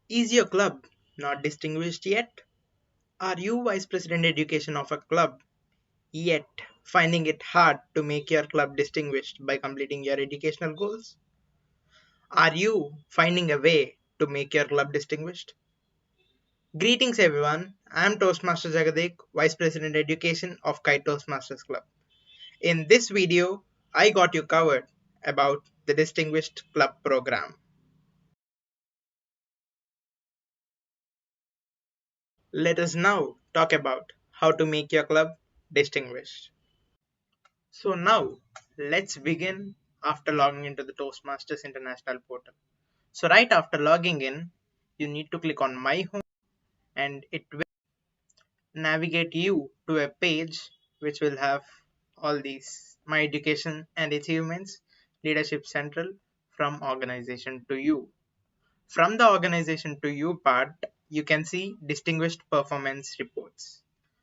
Is your club not distinguished yet? Are you Vice President Education of a club, yet finding it hard to make your club distinguished by completing your educational goals? Are you finding a way to make your club distinguished? Greetings everyone, I am Toastmasters Jagadik, Vice President Education of Kite Toastmasters Club. In this video, I got you covered about the Distinguished Club program. Let us now talk about how to make your club distinguished. So now let's begin after logging into the Toastmasters International portal. So right after logging in, you need to click on My Home and it will navigate you to a page which will have all these My Education and Achievements, Leadership Central from organization to you. From the organization to you part, you can see Distinguished Performance Reports.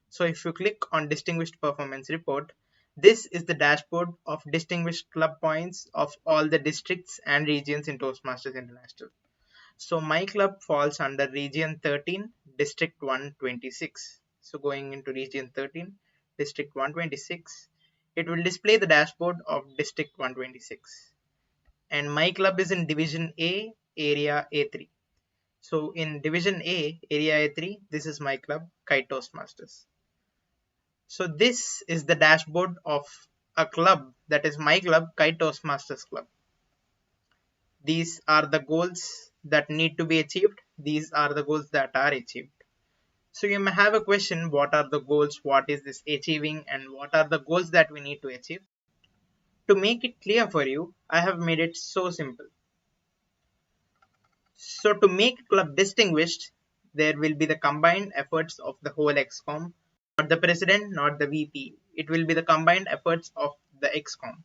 So if you click on Distinguished Performance Report, this is the dashboard of distinguished club points of all the districts and regions in Toastmasters International. So my club falls under Region 13, District 126. So going into Region 13, District 126, it will display the dashboard of District 126. And my club is in Division A, Area A3. So in Division A, Area A3, this is my club, Kite Toastmasters. So this is the dashboard of a club that is my club, Kite Toastmasters Club. These are the goals that need to be achieved. These are the goals that are achieved. So you may have a question, what are the goals? What is this achieving? And what are the goals that we need to achieve? To make it clear for you, I have made it so simple. So to make club distinguished, there will be the combined efforts of the whole XCOM, not the president, not the VP. It will be the combined efforts of the XCOM.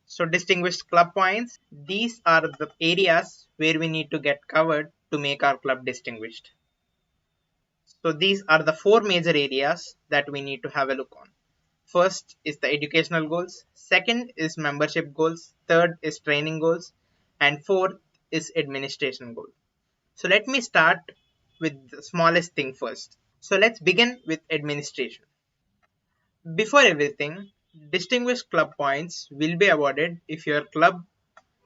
So distinguished club points, these are the areas where we need to get covered to make our club distinguished. So these are the four major areas that we need to have a look on. First is the educational goals, second is membership goals, third is training goals, and fourth is administration goals. So let me start with the smallest thing first. So let's begin with administration. Before everything, distinguished club points will be awarded if your club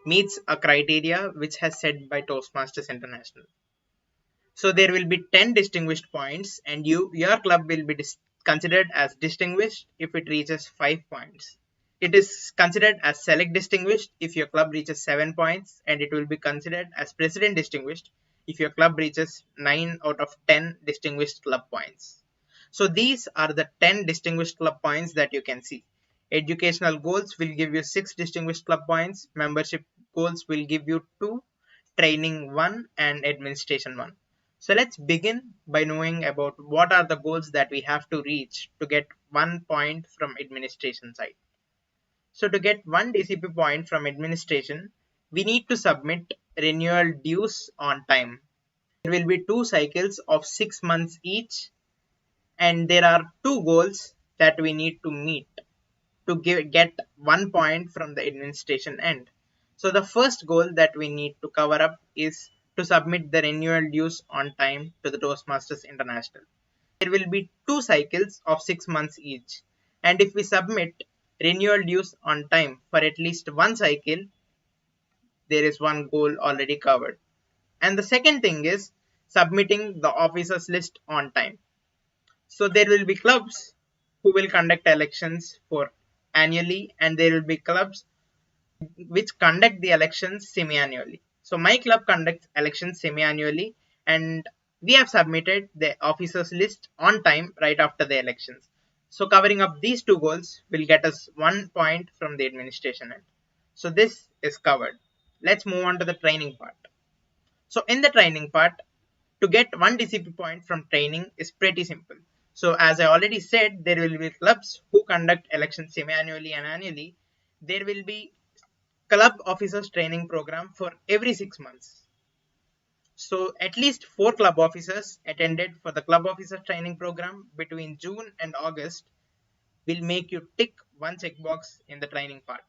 meets a criteria which has set by Toastmasters International. So there will be 10 distinguished points and your club will be considered as distinguished if it reaches 5 points. It is considered as select distinguished if your club reaches 7 points, and it will be considered as president distinguished if your club reaches 9 out of 10 distinguished club points. So these are the 10 distinguished club points that you can see. Educational goals will give you 6 distinguished club points, membership goals will give you 2, training 1, and administration 1. So let's begin by knowing about what are the goals that we have to reach to get 1 point from administration side. So to get 1 DCP point from administration, we need to submit renewal dues on time. There will be 2 cycles of 6 months each, and there are 2 goals that we need to meet to get 1 point from the administration end. So the first goal that we need to cover up is to submit the renewal dues on time to the Toastmasters International. There will be 2 cycles of 6 months each, and if we submit renewal dues on time for at least 1 cycle, there is 1 goal already covered. And the second thing is submitting the officers list on time. So there will be clubs who will conduct elections for annually, and there will be clubs which conduct the elections semi-annually. So my club conducts elections semi-annually, and we have submitted the officers list on time right after the elections. So covering up these 2 goals will get us 1 point from the administration end. So this is covered. Let's move on to the training part. So in the training part, to get 1 DCP point from training is pretty simple. So as I already said, there will be clubs who conduct elections semi-annually and annually. There will be club officers training program for every 6 months. So at least 4 club officers attended for the club officer training program between June and August will make you tick 1 checkbox in the training part.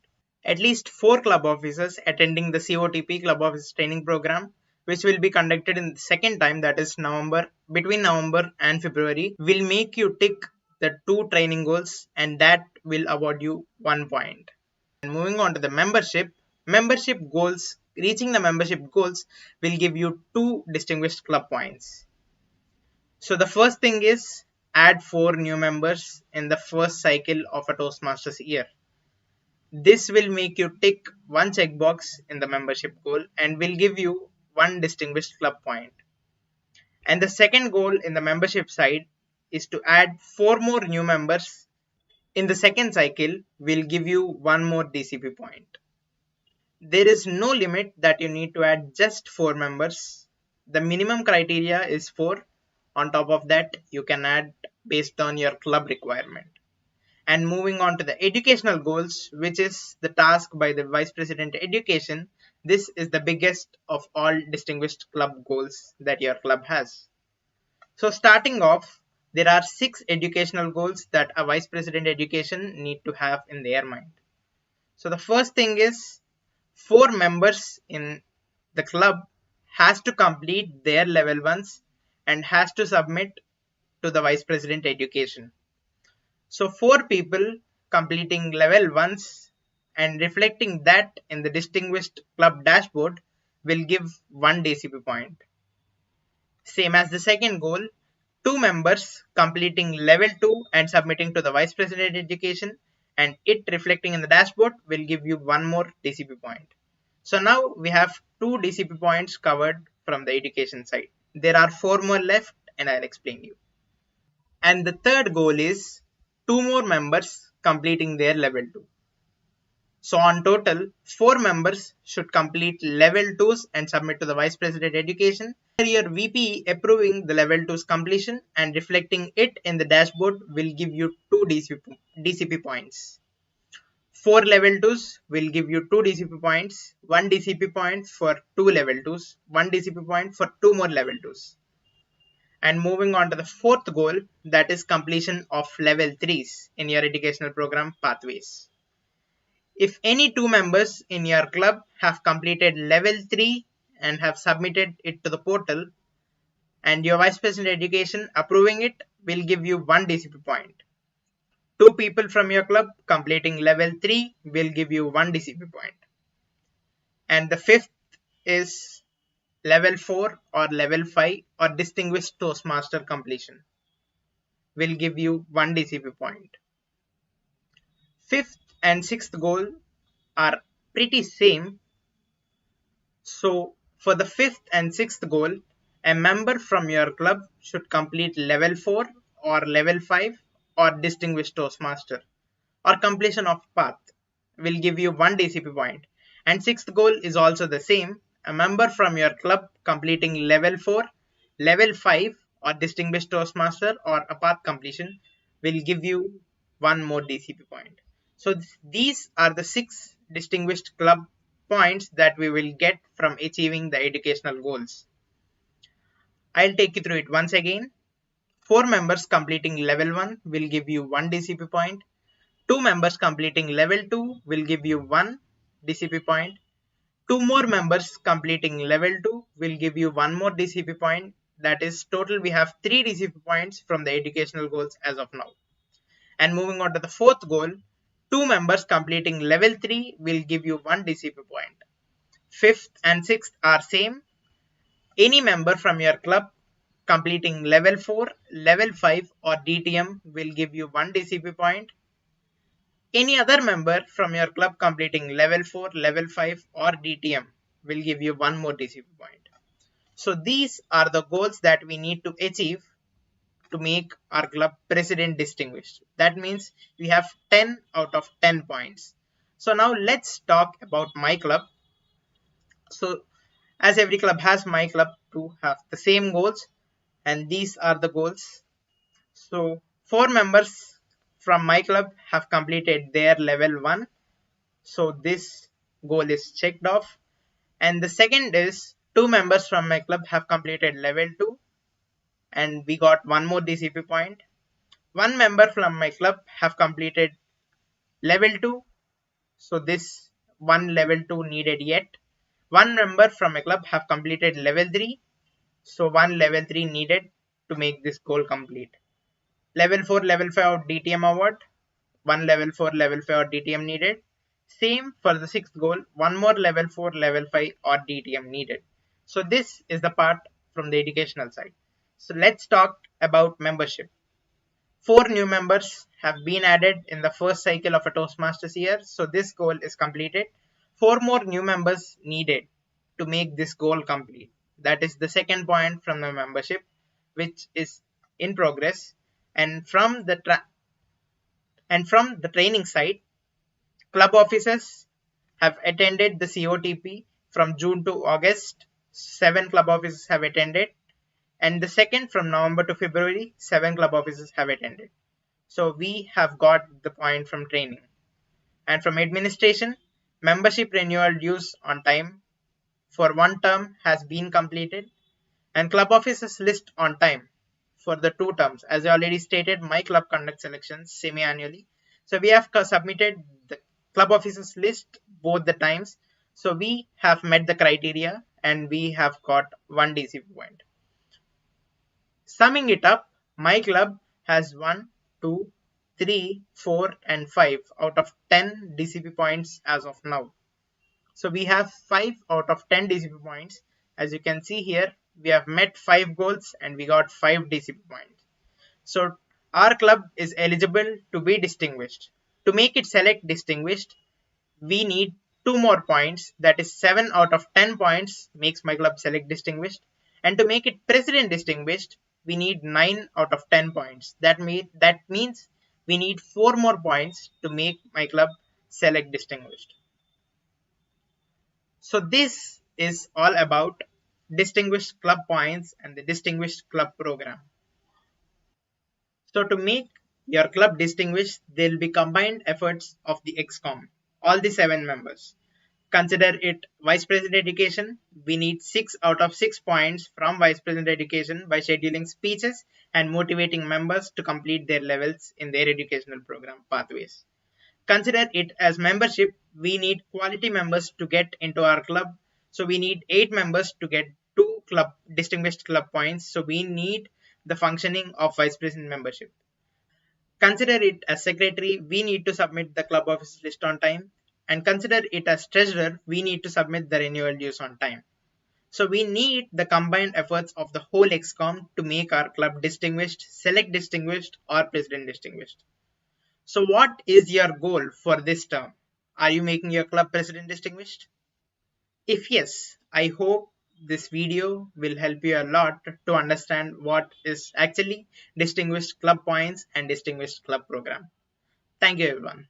At least 4 club officers attending the COTP club officer training program which will be conducted in the second time, that is November, between November and February, will make you tick the 2 training goals, and that will award you 1 point. And moving on to the membership goals, reaching the membership goals will give you 2 distinguished club points. So the first thing is add 4 new members in the first cycle of a Toastmasters year. This will make you tick 1 checkbox in the membership goal and will give you 1 distinguished club point. And the second goal in the membership side is to add 4 more new members in the second cycle, will give you 1 more DCP point. There is no limit that you need to add just 4 members. The minimum criteria is 4. On top of that, you can add based on your club requirement. And moving on to the educational goals, which is the task by the Vice President Education, this is the biggest of all distinguished club goals that your club has. So starting off, there are 6 educational goals that a Vice President Education need to have in their mind. So the first thing is 4 members in the club has to complete their level 1s and has to submit to the Vice President Education. So 4 people completing level 1s and reflecting that in the distinguished club dashboard will give 1 DCP point. Same as the second goal, 2 members completing level 2 and submitting to the Vice President Education and it reflecting in the dashboard will give you 1 more DCP point. So now we have 2 DCP points covered from the education side. There are 4 more left and I'll explain you. And the third goal is 2 more members completing their level 2. So on total, 4 members should complete level 2s and submit to the Vice President Education. Your VP approving the level 2's completion and reflecting it in the dashboard will give you 2 DCP points. 4 level 2s will give you 2 DCP points, 1 DCP point for 2 level 2s, 1 DCP point for 2 more level 2s. And moving on to the fourth goal, that is completion of level 3s in your educational program pathways. If any 2 members in your club have completed level 3 and have submitted it to the portal and your Vice President Education approving it will give you 1 DCP point. 2 people from your club completing level 3 will give you 1 DCP point. And the fifth is level 4 or level 5 or distinguished Toastmaster completion will give you 1 DCP point. Fifth and sixth goal are pretty same. So for the fifth and sixth goal, a member from your club should complete level 4 or level 5 or distinguished Toastmaster or completion of path will give you 1 DCP point. And sixth goal is also the same. A member from your club completing level 4, level 5 or distinguished Toastmaster or a path completion will give you 1 more DCP point. So these are the 6 distinguished club points that we will get from achieving the educational goals. I'll take you through it once again. 4 members completing level 1 will give you 1 DCP point. 2 members completing level 2 will give you 1 DCP point. 2 more members completing level 2 will give you 1 more DCP point. That is total we have 3 DCP points from the educational goals as of now. And moving on to the fourth goal, 2 members completing level 3 will give you 1 DCP point. Fifth and sixth are same. Any member from your club completing level 4, level 5 or DTM will give you 1 DCP point. Any other member from your club completing level 4, level 5 or DTM will give you 1 more DCP point. So these are the goals that we need to achieve to make our club president distinguished. That means we have 10 out of 10 points. So now let's talk about my club. So as every club has, my club to have the same goals and these are the goals. So 4 members from my club have completed their level 1. So this goal is checked off. And the second is 2 members from my club have completed level 2 and we got 1 more DCP point. 1 member from my club have completed level 2. So this 1 level 2 needed yet. One member from a club have completed level 3, so one level 3 needed to make this goal complete. Level 4, level 5 of DTM award, one level 4, level 5 or DTM needed. Same for the sixth goal, one more level 4, level 5 or DTM needed. So this is the part from the educational side. So let's talk about membership. 4 new members have been added in the first cycle of a Toastmasters year, so this goal is completed. 4 more new members needed to make this goal complete. That is the second point from the membership, which is in progress. And from the training side, club officers have attended the COTP from June to August. 7 club officers have attended, and the second from November to February, 7 club officers have attended. So we have got the point from training. And from administration, membership renewal dues on time for one term has been completed, and club officers list on time for the 2 terms. As I already stated, my club conducts elections semi-annually. So we have submitted the club officers list both the times. So we have met the criteria and we have got 1 DCP point. Summing it up, my club has 1, 2, 3, 4 and 5 out of 10 DCP points as of now. So we have 5 out of 10 DCP points. As you can see here, we have met 5 goals and we got 5 DCP points. So our club is eligible to be distinguished. To make it select distinguished, we need 2 more points, that is 7 out of 10 points makes my club select distinguished, and to make it president distinguished we need 9 out of 10 points. That means we need 4 more points to make my club select distinguished. So this is all about distinguished club points and the distinguished club program. So to make your club distinguished, there will be combined efforts of the ExCom, all the 7 members. Consider it Vice President Education. We need 6 out of 6 points from Vice President Education by scheduling speeches and motivating members to complete their levels in their educational program pathways. Consider it as membership. We need quality members to get into our club. So we need 8 members to get 2 club distinguished club points. So we need the functioning of Vice President membership. Consider it as secretary, we need to submit the club office list on time, and consider it as treasurer, we need to submit the renewal dues on time. So we need the combined efforts of the whole ExCom to make our club distinguished, select distinguished or president distinguished. So what is your goal for this term? Are you making your club president distinguished? If yes, I hope this video will help you a lot to understand what is actually distinguished club points and distinguished club program. Thank you everyone.